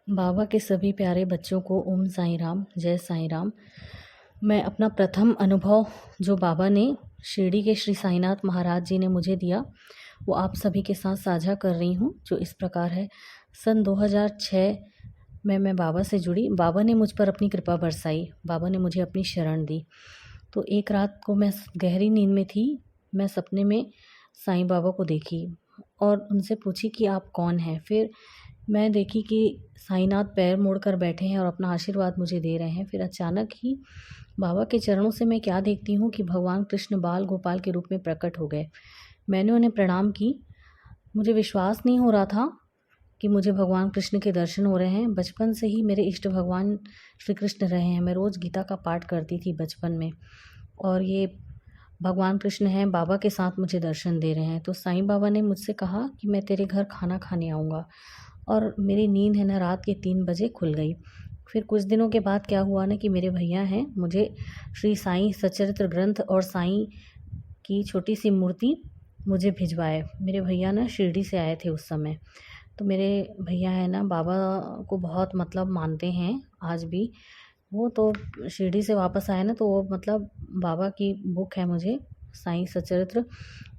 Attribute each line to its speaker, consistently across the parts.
Speaker 1: बाबा के सभी प्यारे बच्चों को ओम साईं राम, जय साईं राम। मैं अपना प्रथम अनुभव जो बाबा ने शिरडी के श्री साईनाथ महाराज जी ने मुझे दिया, वो आप सभी के साथ साझा कर रही हूँ, जो इस प्रकार है। सन 2006 में मैं बाबा से जुड़ी। बाबा ने मुझ पर अपनी कृपा बरसाई, बाबा ने मुझे अपनी शरण दी। तो एक रात को मैं गहरी नींद में थी। मैं सपने में साईं बाबा को देखी और उनसे पूछी कि आप कौन हैं। फिर मैं देखी कि साईनाथ पैर मोड़कर बैठे हैं और अपना आशीर्वाद मुझे दे रहे हैं। फिर अचानक ही बाबा के चरणों से मैं क्या देखती हूँ कि भगवान कृष्ण बाल गोपाल के रूप में प्रकट हो गए। मैंने उन्हें प्रणाम की। मुझे विश्वास नहीं हो रहा था कि मुझे भगवान कृष्ण के दर्शन हो रहे हैं। बचपन से ही मेरे इष्ट भगवान श्री कृष्ण रहे हैं। मैं रोज़ गीता का पाठ करती थी बचपन में, और ये भगवान कृष्ण हैं, बाबा के साथ मुझे दर्शन दे रहे हैं। तो साईं बाबा ने मुझसे कहा कि मैं तेरे घर खाना खाने आऊँगा, और मेरी नींद है ना रात के 3 बजे खुल गई। फिर कुछ दिनों के बाद क्या हुआ ना कि मेरे भैया हैं, मुझे श्री साईं सच्चरित्र ग्रंथ और साईं की छोटी सी मूर्ति मुझे भिजवाए। मेरे भैया ना शिरडी से आए थे उस समय। तो मेरे भैया है ना बाबा को बहुत मतलब मानते हैं आज भी। वो तो शिरडी से वापस आए ना, तो वो मतलब बाबा की बुक है मुझे साईं सच्चरित्र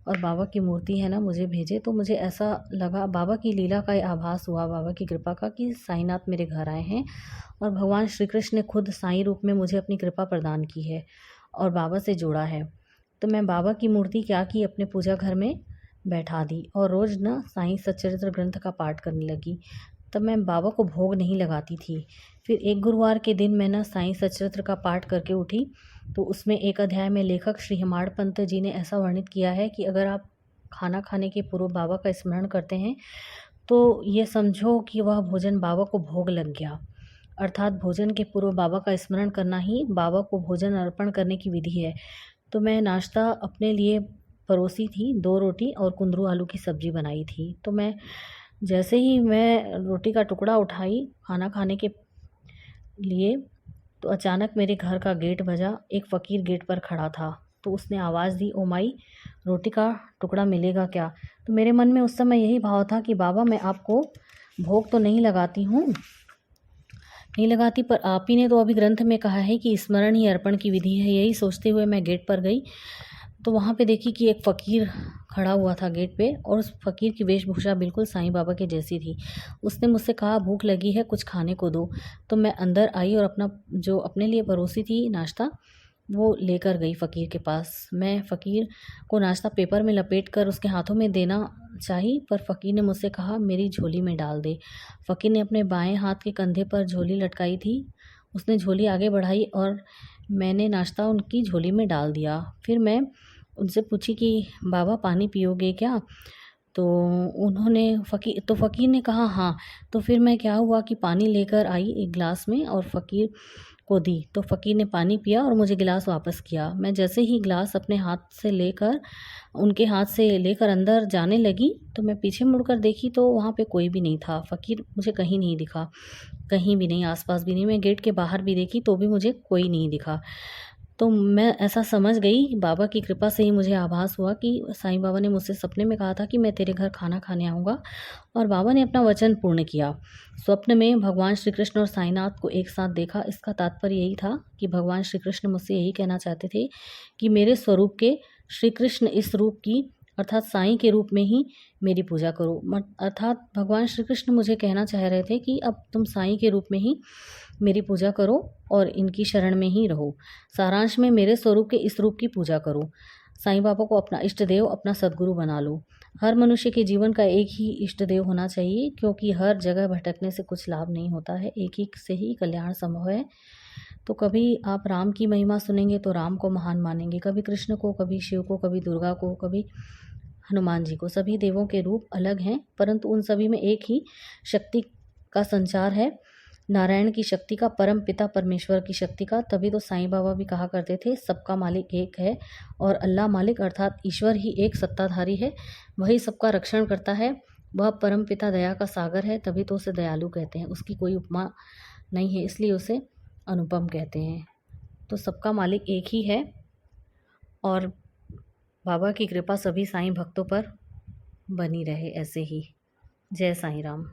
Speaker 1: और बाबा की मूर्ति है ना मुझे भेजे। तो मुझे ऐसा लगा, बाबा की लीला का आभास हुआ, बाबा की कृपा का, कि साईनाथ मेरे घर आए हैं और भगवान श्री कृष्ण ने खुद साईं रूप में मुझे अपनी कृपा प्रदान की है और बाबा से जोड़ा है। तो मैं बाबा की मूर्ति क्या की, अपने पूजा घर में बैठा दी और रोज़ ना साईं सच्चरित्र ग्रंथ का पाठ करने लगी। तब मैं बाबा को भोग नहीं लगाती थी। फिर एक गुरुवार के दिन मैं ना साईं सच्चरित्र का पाठ करके उठी, तो उसमें एक अध्याय में लेखक श्री हेमाड़ पंत जी ने ऐसा वर्णित किया है कि अगर आप खाना खाने के पूर्व बाबा का स्मरण करते हैं तो ये समझो कि वह भोजन बाबा को भोग लग गया। अर्थात भोजन के पूर्व बाबा का स्मरण करना ही बाबा को भोजन अर्पण करने की विधि है। तो मैं नाश्ता अपने लिए परोसी थी, 2 रोटी और कुंदरू आलू की सब्ज़ी बनाई थी। तो मैं जैसे ही मैं रोटी का टुकड़ा उठाई खाना खाने के लिए, तो अचानक मेरे घर का गेट बजा। एक फ़कीर गेट पर खड़ा था, तो उसने आवाज़ दी, ओ माई, रोटी का टुकड़ा मिलेगा क्या? तो मेरे मन में उस समय यही भाव था कि बाबा मैं आपको भोग तो नहीं लगाती हूँ, नहीं लगाती, पर आप ही ने तो अभी ग्रंथ में कहा है कि स्मरण ही अर्पण की विधि है। यही सोचते हुए मैं गेट पर गई, तो वहाँ पे देखी कि एक फ़कीर खड़ा हुआ था गेट पे, और उस फ़कीर की वेशभूषा बिल्कुल साईं बाबा के जैसी थी। उसने मुझसे कहा, भूख लगी है, कुछ खाने को दो। तो मैं अंदर आई और अपना जो अपने लिए परोसी थी नाश्ता, वो लेकर गई फ़कीर के पास। मैं फ़कीर को नाश्ता पेपर में लपेट कर उसके हाथों में देना चाही, पर फ़कीर ने मुझसे कहा, मेरी झोली में डाल दे। फ़कीर ने अपने बाएं हाथ के कंधे पर झोली लटकाई थी। उसने झोली आगे बढ़ाई और मैंने नाश्ता उनकी झोली में डाल दिया। फिर मैं उनसे पूछी कि बाबा पानी पियोगे क्या? तो फ़कीर ने कहा हाँ। तो फिर मैं क्या हुआ कि पानी लेकर आई एक गिलास में और फ़कीर को दी। तो फ़कीर ने पानी पिया और मुझे गिलास वापस किया। मैं जैसे ही गिलास अपने हाथ से लेकर उनके हाथ से लेकर अंदर जाने लगी, तो मैं पीछे मुड़कर देखी तो वहाँ पे कोई भी नहीं था। फ़कीर मुझे कहीं नहीं दिखा, कहीं भी नहीं, आस-पास भी नहीं। मैं गेट के बाहर भी देखी तो भी मुझे कोई नहीं दिखा। तो मैं ऐसा समझ गई, बाबा की कृपा से ही मुझे आभास हुआ कि साईं बाबा ने मुझसे सपने में कहा था कि मैं तेरे घर खाना खाने आऊँगा, और बाबा ने अपना वचन पूर्ण किया। स्वप्न में भगवान श्री कृष्ण और साईनाथ को एक साथ देखा। इसका तात्पर्य यही था कि भगवान श्री कृष्ण मुझसे यही कहना चाहते थे कि मेरे स्वरूप के श्री कृष्ण इस रूप की, अर्थात साईं के रूप में ही मेरी पूजा करो। अर्थात भगवान श्री कृष्ण मुझे कहना चाह रहे थे कि अब तुम साईं के रूप में ही मेरी पूजा करो और इनकी शरण में ही रहो। सारांश में मेरे स्वरूप के इस रूप की पूजा करो। साईं बाबा को अपना इष्ट देव, अपना सद्गुरु बना लो। हर मनुष्य के जीवन का एक ही इष्ट देव होना चाहिए, क्योंकि हर जगह भटकने से कुछ लाभ नहीं होता है, एक ही से ही कल्याण संभव है। तो कभी आप राम की महिमा सुनेंगे तो राम को महान मानेंगे, कभी कृष्ण को, कभी शिव को, कभी दुर्गा को, कभी हनुमान जी को। सभी देवों के रूप अलग हैं, परंतु उन सभी में एक ही शक्ति का संचार है, नारायण की शक्ति का, परम पिता परमेश्वर की शक्ति का। तभी तो साईं बाबा भी कहा करते थे, सबका मालिक एक है, और अल्लाह मालिक अर्थात ईश्वर ही एक सत्ताधारी है, वही सबका रक्षण करता है। वह परम पिता दया का सागर है, तभी तो उसे दयालु कहते हैं। उसकी कोई उपमा नहीं है, इसलिए उसे अनुपम कहते हैं। तो सबका मालिक एक ही है, और बाबा की कृपा सभी साईं भक्तों पर बनी रहे ऐसे ही। जय साईं राम।